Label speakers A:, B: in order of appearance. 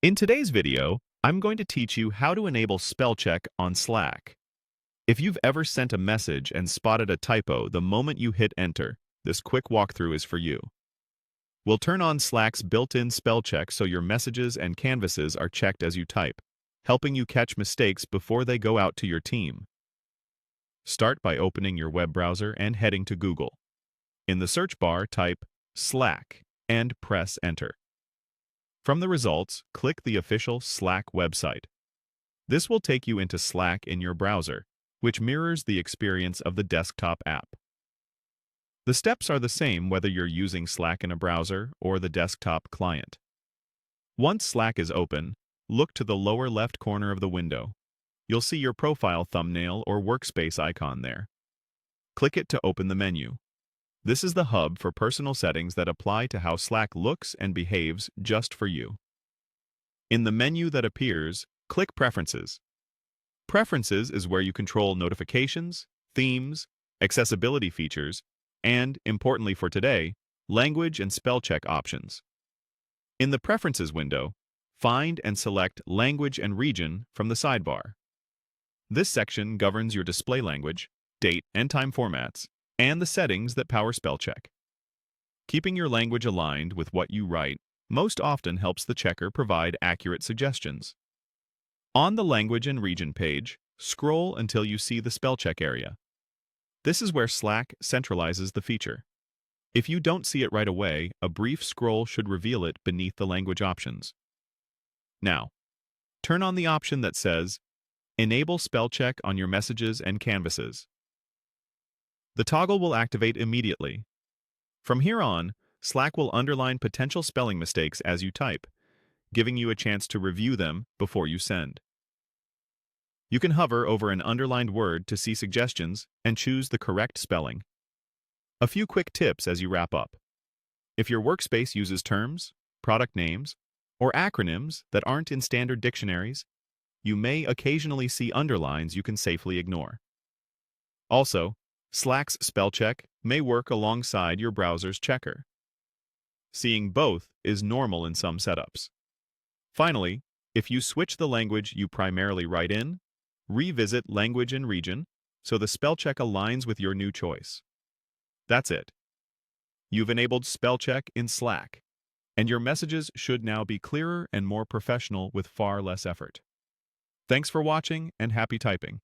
A: In today's video, I'm going to teach you how to enable Spellcheck on Slack. If you've ever sent a message and spotted a typo the moment you hit enter, this quick walkthrough is for you. We'll turn on Slack's built-in Spellcheck so your messages and canvases are checked as you type, helping you catch mistakes before they go out to your team. Start by opening your web browser and heading to Google. In the search bar, type Slack and press enter. From the results, click the official Slack website. This will take you into Slack in your browser, which mirrors the experience of the desktop app. The steps are the same whether you're using Slack in a browser or the desktop client. Once Slack is open, look to the lower left corner of the window. You'll see your profile thumbnail or workspace icon there. Click it to open the menu. This is the hub for personal settings that apply to how Slack looks and behaves just for you. In the menu that appears, click Preferences. Preferences is where you control notifications, themes, accessibility features, and, importantly for today, language and spell check options. In the Preferences window, find and select Language and Region from the sidebar. This section governs your display language, date and time formats, and the settings that power Spellcheck. Keeping your language aligned with what you write most often helps the checker provide accurate suggestions. On the Language and Region page, scroll until you see the Spellcheck area. This is where Slack centralizes the feature. If you don't see it right away, a brief scroll should reveal it beneath the language options. Now, turn on the option that says Enable Spellcheck on your messages and canvases. The toggle will activate immediately. From here on, Slack will underline potential spelling mistakes as you type, giving you a chance to review them before you send. You can hover over an underlined word to see suggestions and choose the correct spelling. A few quick tips as you wrap up. If your workspace uses terms, product names, or acronyms that aren't in standard dictionaries, you may occasionally see underlines you can safely ignore. Also, Slack's Spellcheck may work alongside your browser's checker. Seeing both is normal in some setups. Finally, if you switch the language you primarily write in, revisit Language and Region so the Spellcheck aligns with your new choice. That's it. You've enabled Spellcheck in Slack, and your messages should now be clearer and more professional with far less effort. Thanks for watching and happy typing.